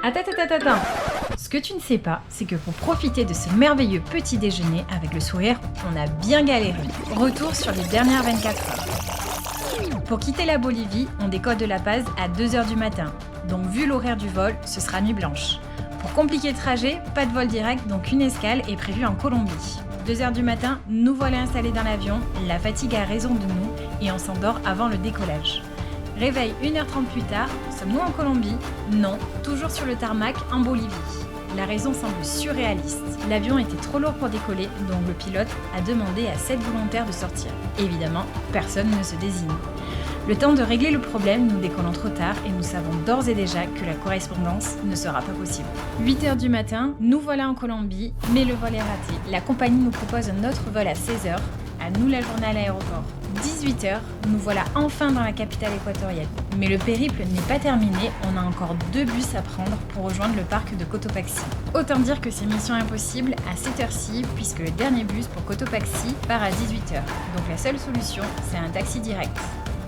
Attends. Ce que tu ne sais pas, c'est que pour profiter de ce merveilleux petit déjeuner avec le sourire, on a bien galéré. Retour sur les dernières 24 heures. Pour quitter la Bolivie, on décolle de La Paz à 2h du matin. Donc vu l'horaire du vol, ce sera nuit blanche. Pour compliquer le trajet, pas de vol direct, donc une escale est prévue en Colombie. 2h du matin, nous voilà installés dans l'avion, la fatigue a raison de nous et on s'endort avant le décollage. Réveil 1h30 plus tard, sommes-nous en Colombie? Non, toujours sur le tarmac en Bolivie. La raison semble surréaliste. L'avion était trop lourd pour décoller, donc le pilote a demandé à 7 volontaires de sortir. Évidemment, personne ne se désigne. Le temps de régler le problème, nous décollons trop tard et nous savons d'ores et déjà que la correspondance ne sera pas possible. 8h du matin, nous voilà en Colombie, mais le vol est raté. La compagnie nous propose un autre vol à 16h, à nous la journée à l'aéroport. 18h, nous voilà enfin dans la capitale équatorienne. Mais le périple n'est pas terminé, on a encore 2 bus à prendre pour rejoindre le parc de Cotopaxi. Autant dire que c'est mission impossible à cette heure-ci, puisque le dernier bus pour Cotopaxi part à 18h. Donc la seule solution, c'est un taxi direct.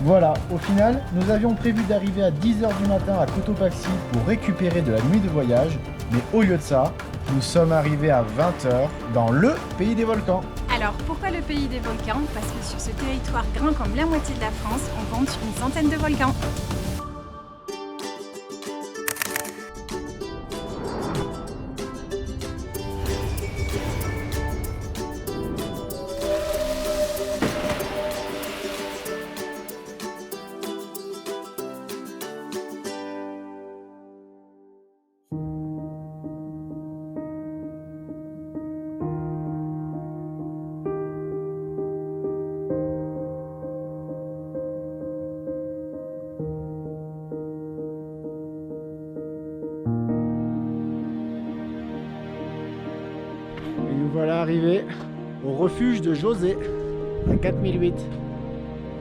Voilà, au final, nous avions prévu d'arriver à 10h du matin à Cotopaxi pour récupérer de la nuit de voyage, mais au lieu de ça, nous sommes arrivés à 20h dans le pays des volcans. Alors pourquoi le pays des volcans? Parce que sur ce territoire grand comme la moitié de la France, on compte une centaine de volcans. Et nous voilà arrivés au refuge de José, à 4008.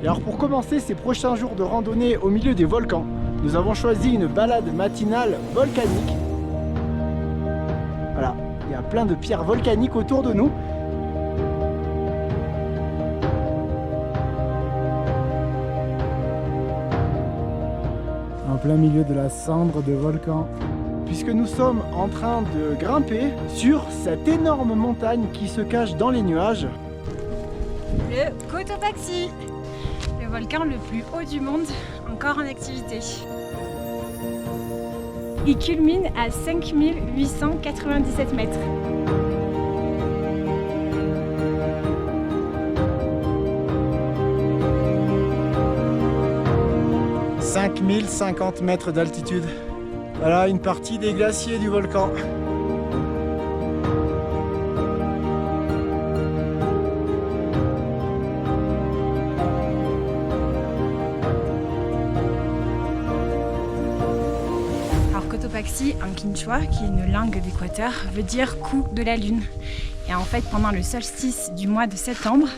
Et alors pour commencer ces prochains jours de randonnée au milieu des volcans, nous avons choisi une balade matinale volcanique. Voilà, il y a plein de pierres volcaniques autour de nous. En plein milieu de la cendre de volcan. Puisque nous sommes en train de grimper sur cette énorme montagne qui se cache dans les nuages. Le Cotopaxi, le volcan le plus haut du monde, encore en activité. Il culmine à 5897 mètres. « 5050 mètres d'altitude. Voilà une partie des glaciers du volcan. Alors Cotopaxi en quechua, qui est une langue d'Équateur, veut dire coup de la lune. Et en fait, pendant le solstice du mois de septembre,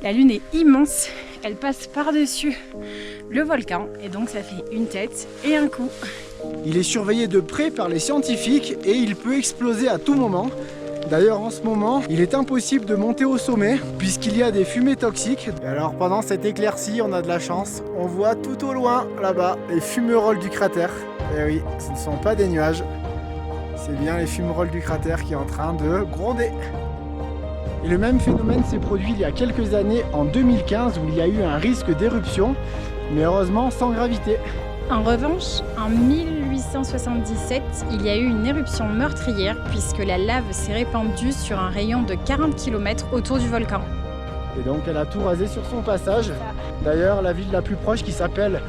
la lune est immense, elle passe par-dessus le volcan et donc ça fait une tête et un coup. Il est surveillé de près par les scientifiques et il peut exploser à tout moment. D'ailleurs en ce moment, il est impossible de monter au sommet puisqu'il y a des fumées toxiques. Et alors pendant cette éclaircie, on a de la chance. On voit tout au loin, là-bas, les fumerolles du cratère. Et oui, ce ne sont pas des nuages. C'est bien les fumerolles du cratère qui est en train de gronder. Et le même phénomène s'est produit il y a quelques années, en 2015, où il y a eu un risque d'éruption, mais heureusement sans gravité. En revanche, en 1877, il y a eu une éruption meurtrière puisque la lave s'est répandue sur un rayon de 40 km autour du volcan. Et donc elle a tout rasé sur son passage. D'ailleurs, la ville la plus proche qui s'appelle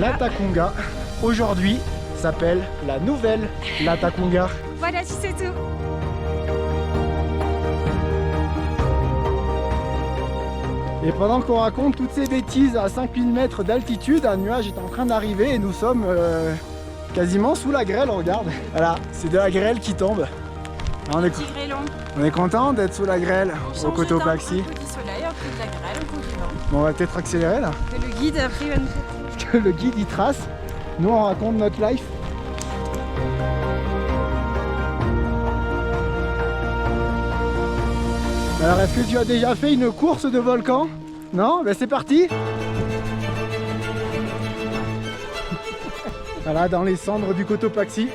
Latacunga, aujourd'hui s'appelle la nouvelle Latacunga. Voilà, si c'est tout. Et pendant qu'on raconte toutes ces bêtises à 5000 mètres d'altitude, un nuage est en train d'arriver et nous sommes quasiment sous la grêle, regarde. Voilà, c'est de la grêle qui tombe. On est content d'être sous la grêle au Cotopaxi. Un coup du soleil, un coup de la grêle, un coup du vent. Bon, on va peut-être accélérer là. Que le guide après va nous faire. Que le guide y trace. Nous on raconte notre life. Alors est-ce que tu as déjà fait une course de volcan? Non? Ben c'est parti. Voilà, dans les cendres du Cotopaxi.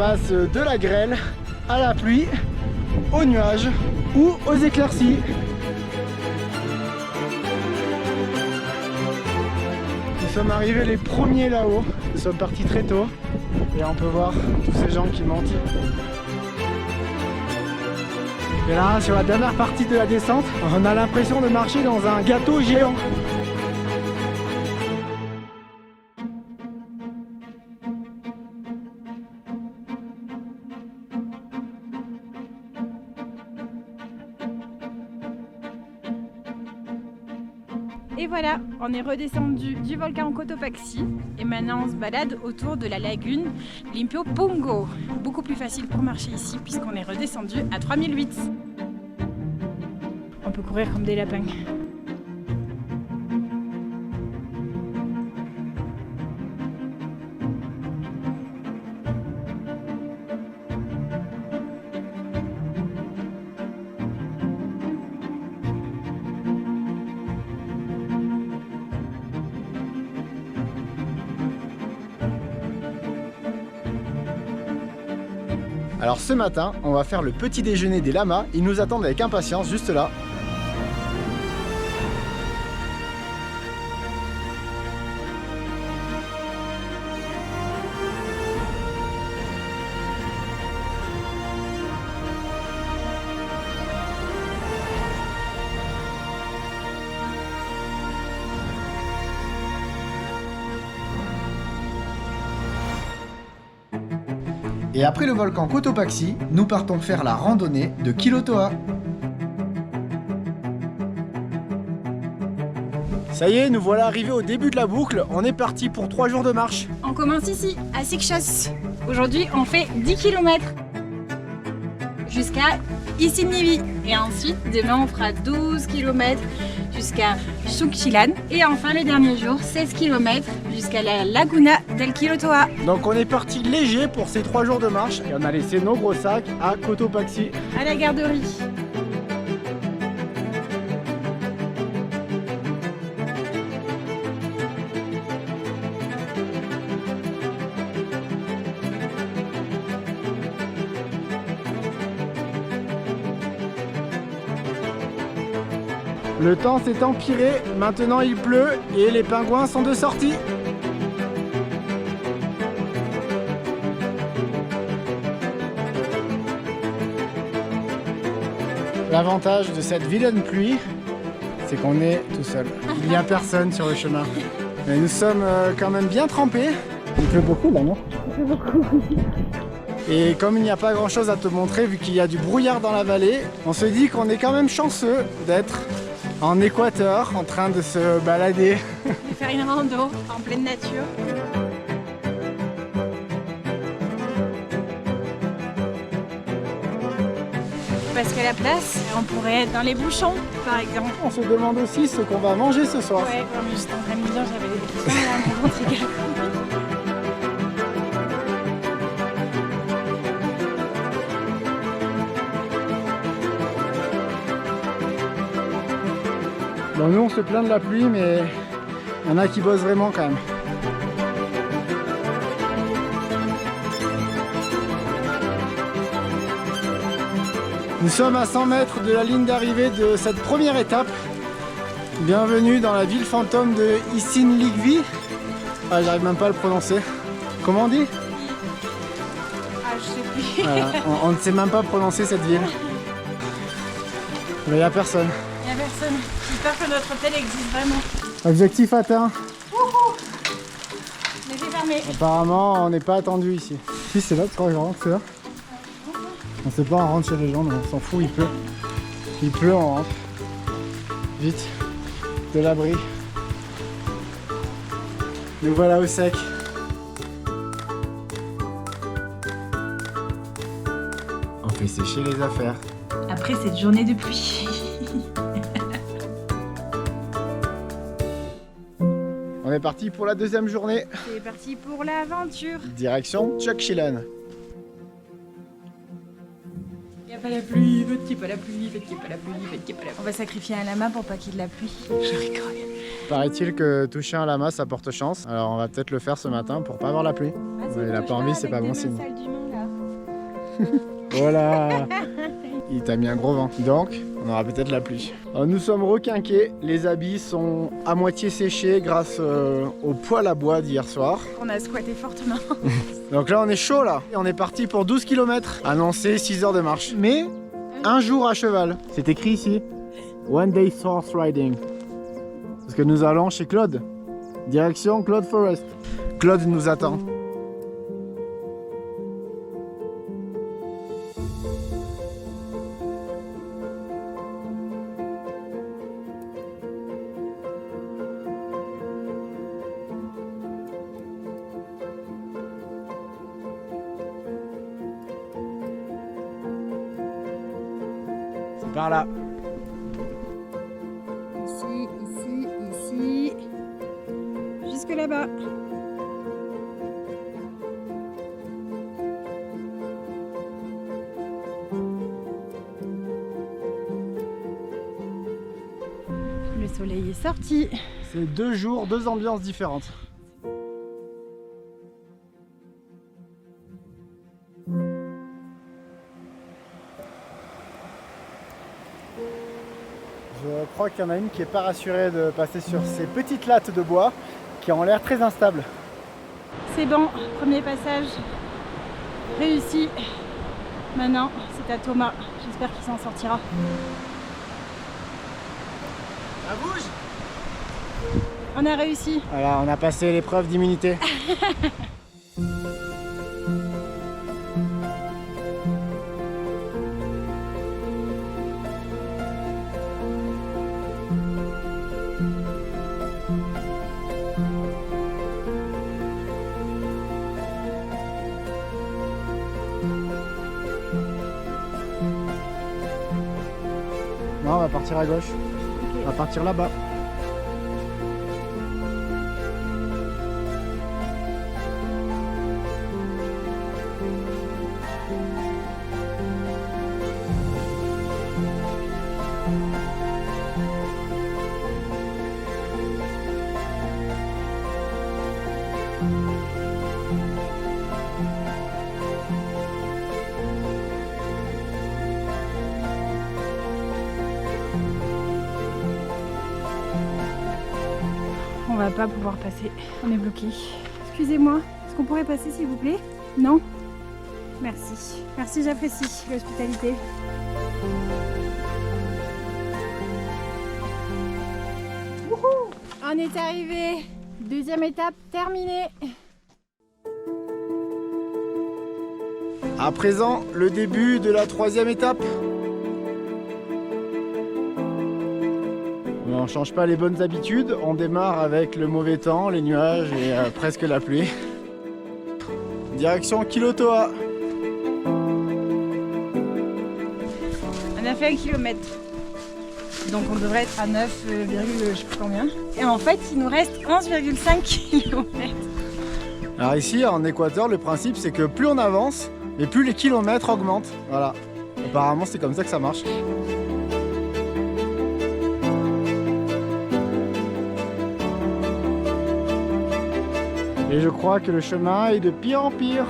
passe de la grêle à la pluie, aux nuages ou aux éclaircies. Nous sommes arrivés les premiers là-haut. Nous sommes partis très tôt et on peut voir tous ces gens qui montent. Et là, sur la dernière partie de la descente, on a l'impression de marcher dans un gâteau géant. Et voilà, on est redescendu du volcan Cotopaxi et maintenant on se balade autour de la lagune Limpopongo. Beaucoup plus facile pour marcher ici puisqu'on est redescendu à 3008. On peut courir comme des lapins. Alors ce matin, on va faire le petit déjeuner des lamas. Ils nous attendent avec impatience juste là. Et après le volcan Cotopaxi, nous partons faire la randonnée de Quilotoa. Ça y est, nous voilà arrivés au début de la boucle. On est parti pour 3 jours de marche. On commence ici, à Sikchas. Aujourd'hui, on fait 10 km jusqu'à Isignivi. Et ensuite, demain, on fera 12 km jusqu'à Xuchilan. Et enfin, le dernier jour, 16 km jusqu'à la Laguna del Quilotoa. Donc on est parti léger pour ces 3 jours de marche et on a laissé nos gros sacs à Cotopaxi. À la garderie. Le temps s'est empiré, maintenant il pleut et les pingouins sont de sortie. L'avantage de cette vilaine pluie, c'est qu'on est tout seul. Il n'y a personne sur le chemin. Mais nous sommes quand même bien trempés. Il pleut beaucoup là, non? Il pleut beaucoup. Et comme il n'y a pas grand chose à te montrer vu qu'il y a du brouillard dans la vallée, on se dit qu'on est quand même chanceux d'être en Équateur en train de se balader. De faire une rando en pleine nature. Parce qu'à la place, on pourrait être dans les bouchons, par exemple. On se demande aussi ce qu'on va manger ce soir. Ouais, comme juste en train de me dire, j'avais des putains là, mon ventre égal. Bon, nous on se plaint de la pluie, mais il y en a qui bossent vraiment quand même. Nous sommes à 100 mètres de la ligne d'arrivée de cette première étape. Bienvenue dans la ville fantôme de Isignivi. Ah, j'arrive même pas à le prononcer. Comment on dit? Ah, je sais plus. Voilà, on ne sait même pas prononcer cette ville. Mais il n'y a personne. Il n'y a personne. J'espère que notre hôtel existe vraiment. Objectif atteint. Wouhou! Mais c'est fermé. Apparemment, on n'est pas attendu ici. Si, c'est là, tu crois que je rentre, c'est là? On sait pas, on rentre chez les gens, mais on s'en fout, il pleut. Il pleut, on rentre. Vite, de l'abri. Nous voilà au sec. On fait sécher les affaires. Après cette journée de pluie. On est parti pour la deuxième journée. C'est parti pour l'aventure. Direction Xuchilan. Il n'y a pas la pluie, faites qu'il n'y ait pas la pluie, faites qu'il n'y ait pas la pluie, faites qu'il n'y ait pas la pluie. On va sacrifier un lama pour pas qu'il y ait de la pluie. Je rigole. Paraît-il que toucher un lama, ça porte chance. Alors on va peut-être le faire ce matin pour pas avoir la pluie. Ah, Ouais, il a pas envie, c'est pas bon signe. Salle d'humain, là. Voilà. Il t'a mis un gros vent. Donc, on aura peut-être la pluie. Alors, nous sommes requinqués. Les habits sont à moitié séchés grâce au poêle à bois d'hier soir. On a squatté fortement. Donc là, on est chaud là. Et on est parti pour 12 km. Annoncé 6 heures de marche. Mais un jour à cheval. C'est écrit ici. One day horse riding. Parce que nous allons chez Claude. Direction Claude Forest. Claude nous attend. C'est par là. Ici, ici, ici. Jusque là-bas. Le soleil est sorti. C'est 2 jours, 2 ambiances différentes. Je crois qu'il y en a une qui n'est pas rassurée de passer sur ces petites lattes de bois qui ont l'air très instables. C'est bon, premier passage réussi. Maintenant, c'est à Thomas. J'espère qu'il s'en sortira. Ça bouge! On a réussi. Voilà, on a passé l'épreuve d'immunité. Non, on va partir à gauche. Okay. On va partir là-bas. On va pas pouvoir passer, on est bloqué. Excusez-moi, est-ce qu'on pourrait passer s'il vous plaît? Non? Merci. Merci, j'apprécie l'hospitalité. Wouhou! On est arrivé. Deuxième étape terminée. À présent, le début de la 3e étape. On ne change pas les bonnes habitudes, on démarre avec le mauvais temps, les nuages et presque la pluie. Direction Kilotoa. On a fait 1 kilomètre. Donc on devrait être à 9, je sais plus combien. Et en fait, il nous reste 11,5 km. Alors ici, en Équateur, le principe c'est que plus on avance, et plus les kilomètres augmentent. Voilà. Apparemment, c'est comme ça que ça marche. Et je crois que le chemin est de pire en pire.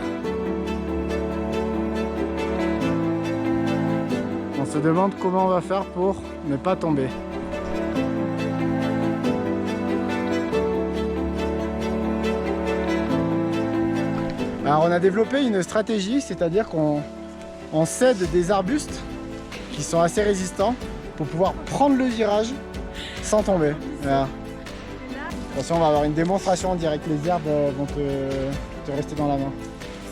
On se demande comment on va faire pour ne pas tomber. Alors on a développé une stratégie, c'est-à-dire qu'on cède des arbustes qui sont assez résistants pour pouvoir prendre le virage sans tomber. Voilà. Attention, on va avoir une démonstration en direct. Les herbes vont te rester dans la main.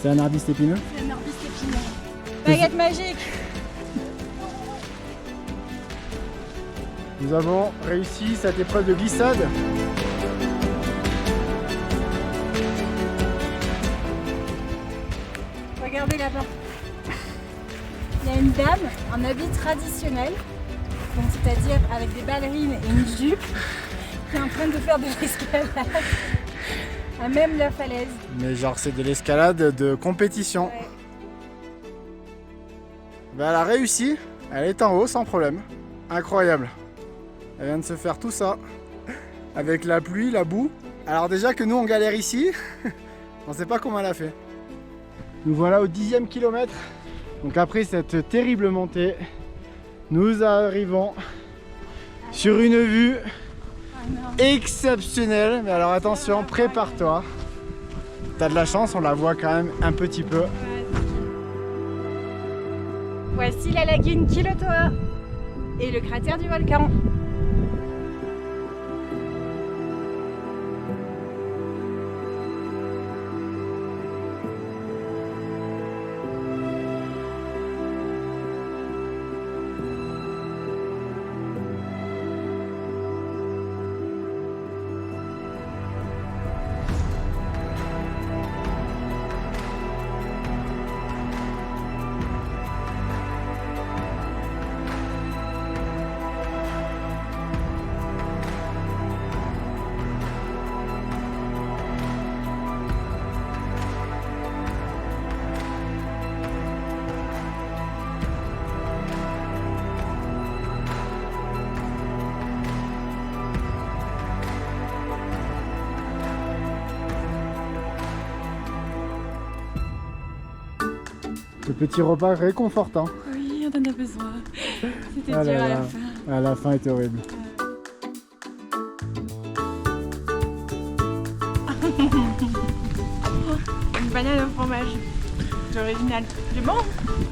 C'est un arbuste épineux? C'est un arbuste épineux. Baguette magique. Nous avons réussi cette épreuve de glissade. Regardez là-bas. Il y a une dame en habit traditionnel, donc c'est-à-dire avec des ballerines et une jupe, qui est en train de faire de l'escalade à même la falaise. Mais genre c'est de l'escalade de compétition. Ouais. Ben, elle a réussi, elle est en haut sans problème. Incroyable. Elle vient de se faire tout ça avec la pluie, la boue. Alors déjà que nous on galère ici, on sait pas comment elle a fait. Nous voilà au 10e kilomètre. Donc après cette terrible montée, nous arrivons sur une vue exceptionnelle. Mais alors attention, prépare-toi. T'as de la chance, on la voit quand même un petit peu. Voici la lagune Quilotoa et le cratère du volcan. Ce petit repas réconfortant. Oui, on en a besoin. C'était Ah dur là à là. la fin. À la fin était horrible. Une banane au fromage. C'est original. C'est bon?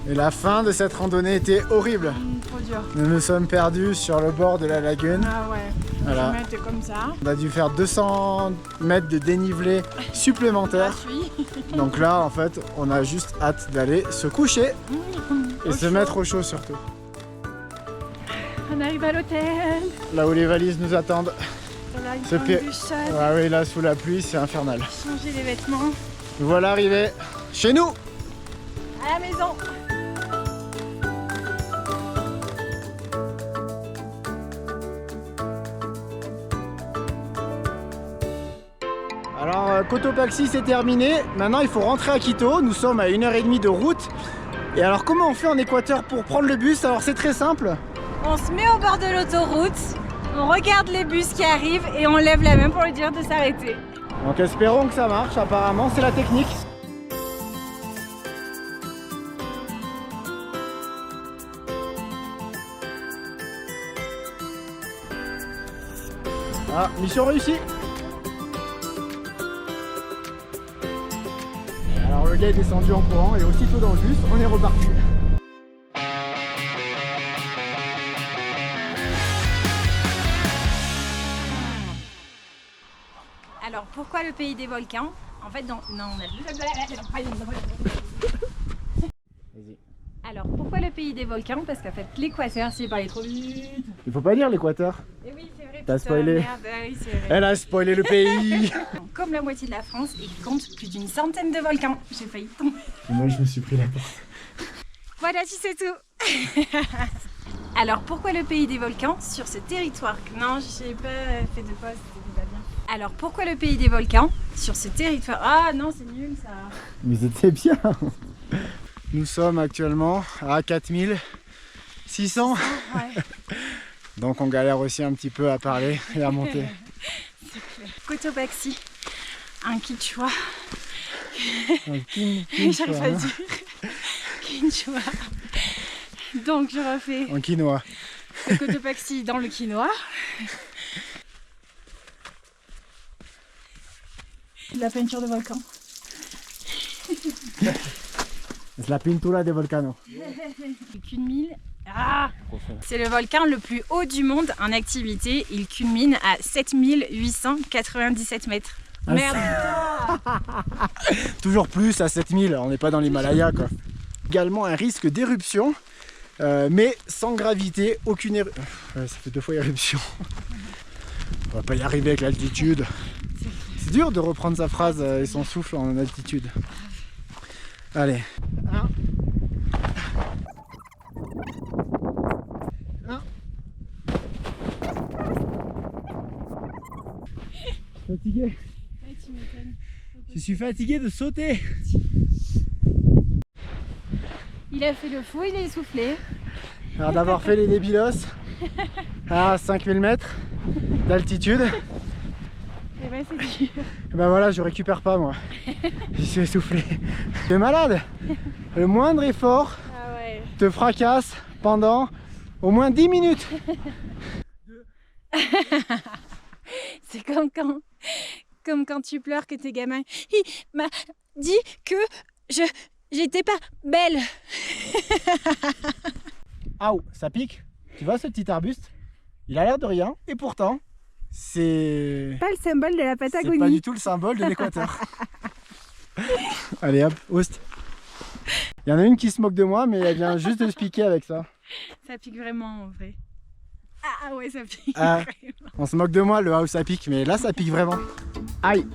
Et la fin de cette randonnée était horrible. Trop dur. Nous nous sommes perdus sur le bord de la lagune. Ah ouais. Voilà. Le chemin était comme ça. On a dû faire 200 mètres de dénivelé supplémentaire. Gratuit. Donc là, en fait, on a juste hâte d'aller se coucher et se mettre au chaud surtout. On arrive à l'hôtel. Là où les valises nous attendent. On a une Ce grande pied- douche chaude. Ah oui, là, sous la pluie, c'est infernal. Changer les vêtements. Nous voilà arrivés chez nous. À la maison. Alors, Cotopaxi, c'est terminé. Maintenant, il faut rentrer à Quito. Nous sommes à 1h30 de route. Et alors, comment on fait en Équateur pour prendre le bus? Alors, c'est très simple. On se met au bord de l'autoroute. On regarde les bus qui arrivent et on lève la main pour lui dire de s'arrêter. Donc, espérons que ça marche. Apparemment, c'est la technique. Ah, mission réussie. Alors le gars est descendu en courant et aussitôt dans le bus, on est reparti. Alors pourquoi le pays des volcans? En fait, non, on a... Alors pourquoi le pays des volcans? Parce qu'en fait, l'Équateur, s'il parlait trop vite. Il faut pas dire l'Équateur. Et oui, c'est vrai. T'as putain, spoilé. Merde, ah oui, c'est vrai. Elle a spoilé le pays. Comme la moitié de la France, il compte plus d'une centaine de volcans. J'ai failli tomber. Et moi je me suis pris la porte. Voilà, tu sais tout. Alors pourquoi le pays des volcans sur ce territoire? Non, j'ai pas fait de pause, c'était pas bien. Alors pourquoi le pays des volcans sur ce territoire? Ah non, c'est nul ça. Mais c'était bien. Nous sommes actuellement à 4600. Ouais. Donc on galère aussi un petit peu à parler et à monter. Cotopaxi, un quichua. En J'arrive pas à dire. Quinoa. Donc je refais En quinoa. le Cotopaxi dans le quinoa. De la peinture de volcan. C'est la pintura de volcano. Il culmine. Ah, c'est le volcan le plus haut du monde en activité. Il culmine à 7897 mètres. Ah, Merde. Toujours plus à 7000, on n'est pas dans l'Himalaya quoi. Également un risque d'éruption, mais sans gravité, aucune éruption. Ouais, ça fait 2 fois éruption. On va pas y arriver avec l'altitude. C'est dur de reprendre sa phrase et son souffle en altitude. Allez. 1. Fatigué. Je suis fatigué de sauter. Il a fait le fou, il est essoufflé. Alors d'avoir fait les débilos à 5000 mètres d'altitude, Et ben c'est dur. et ben voilà, je récupère pas moi. Je suis essoufflé. Je suis malade. Le moindre effort Ah te fracasse pendant au moins 10 minutes. C'est comme quand tu pleures que tes gamins. Il m'a dit que j'étais pas belle. Aouh, ça pique. Tu vois ce petit arbuste? Il a l'air de rien et pourtant c'est Pas le symbole de la c'est Patagonie. pas du tout le symbole de l'équateur. Allez hop, oust. Il y en a une qui se moque de moi mais elle vient juste de se piquer avec ça. Ça pique vraiment en vrai. Ah ouais, ça pique Ah. vraiment. On se moque de moi le ah où ça pique mais là ça pique vraiment. Aïe.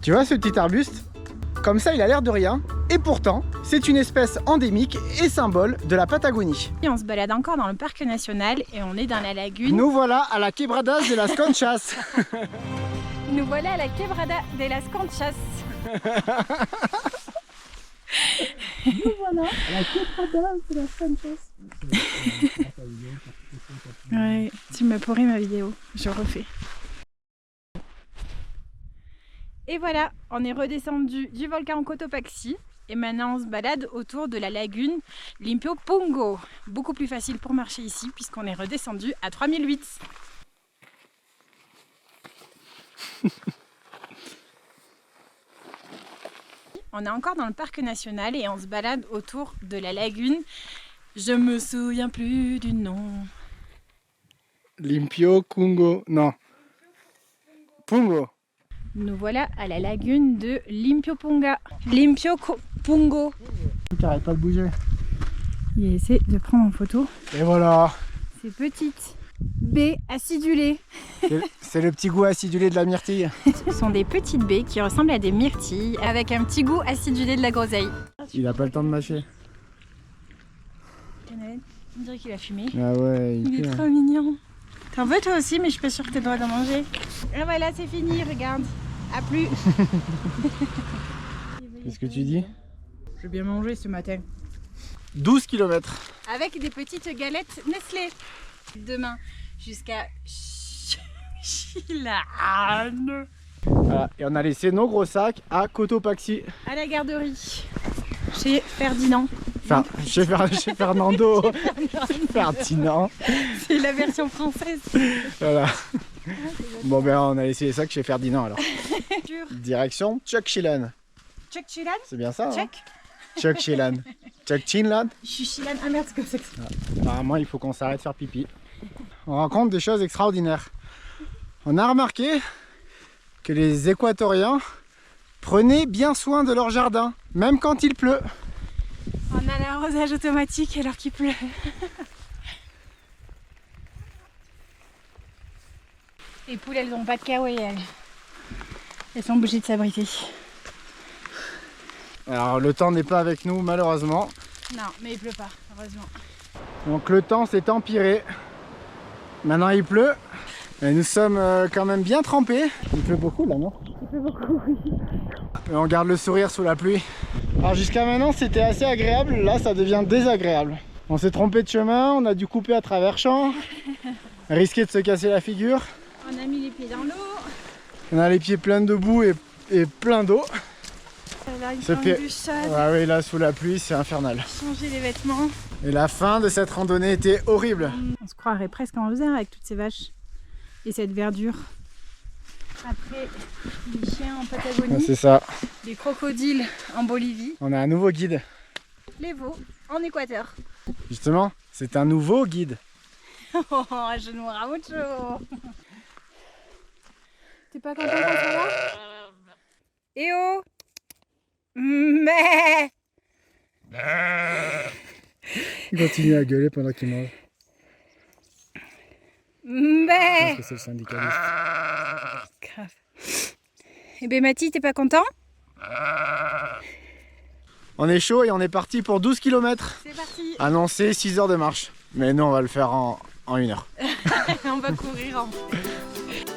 Tu vois ce petit arbuste? Comme ça il a l'air de rien et pourtant c'est une espèce endémique et symbole de la Patagonie. Et on se balade encore dans le parc national et on est dans la lagune. Nous voilà à la Quebradas de las Conchas. Nous voilà à la Quebrada de las Conchas. Nous voilà à la Quebrada de las Conchas. Ouais, tu m'as pourri ma vidéo, je refais. Et voilà, on est redescendu du volcan Cotopaxi et maintenant on se balade autour de la lagune Limpopongo. Beaucoup plus facile pour marcher ici puisqu'on est redescendu à 3008. On est encore dans le parc national et on se balade autour de la lagune. Je me souviens plus du nom. Limpio Kungo. Non. Pungo. Nous voilà à la lagune de Limpiopunga. Limpiopungo. Tu arrêtes pas de bouger. Il essaie de prendre en photo Et voilà. ces petites baies acidulées. C'est le petit goût acidulé de la myrtille. Ce sont des petites baies qui ressemblent à des myrtilles avec un petit goût acidulé de la groseille. Il a pas le temps de mâcher. On dirait qu'il a fumé. Ah ouais, Il est trop mignon. T'en veux toi aussi, mais je suis pas sûre que t'aies le droit d'en manger. Et voilà, c'est fini, regarde. A plus. Qu'est-ce que tu dis? J'ai bien mangé ce matin. 12 km. Avec des petites galettes Nestlé. Demain, jusqu'à Chilane. Voilà. Et on a laissé nos gros sacs à Cotopaxi. À la garderie. Chez Ferdinand. Enfin, chez Fernando. Ferdinand. C'est la version française. Voilà. Bon ben on a laissé les sacs chez Ferdinand alors. Direction Chukchilan. Chuck Chilan. C'est bien ça? Chuck. Chukchilan. Chukchilan. Je suis Chilan. Ah merde, c'est que c'est. Apparemment il faut qu'on s'arrête faire pipi. On rencontre des choses extraordinaires. On a remarqué que les Équatoriens prenaient bien soin de leur jardin, même quand il pleut. On a l'arrosage automatique alors qu'il pleut. Les poules, elles n'ont pas de kawaii, elles sont obligées de s'abriter. Alors le temps n'est pas avec nous malheureusement. Non, mais il pleut pas, heureusement. Donc le temps s'est empiré. Maintenant il pleut. Et nous sommes quand même bien trempés. Il pleut beaucoup là, non? Il pleut beaucoup, oui. Et on garde le sourire sous la pluie. Alors jusqu'à maintenant c'était assez agréable, là ça devient désagréable. On s'est trompé de chemin, on a dû couper à travers champs, risquer de se casser la figure. On a mis les pieds dans l'eau. On a les pieds pleins de boue et plein d'eau. Là, une Ce forme pied- du chaude. Ah oui, là sous la pluie c'est infernal. Changer les vêtements. Et la fin de cette randonnée était horrible. On se croirait presque en Lozère avec toutes ces vaches et cette verdure. Après, les chiens en Ah, Patagonie, c'est ça, les crocodiles en Bolivie, on a un nouveau guide. les veaux en Équateur. Justement, c'est un nouveau guide. Oh, je nous mucho. T'es pas content qu'on soit là? Eh oh! Mais Il continue à gueuler pendant qu'il mange. Mais Que c'est le syndicaliste. grave. Eh ben Mathis, t'es pas content? On est chaud et on est parti pour 12 km. C'est parti. Annoncé 6 heures de marche. Mais nous on va le faire en 1 heure. On va courir en fait.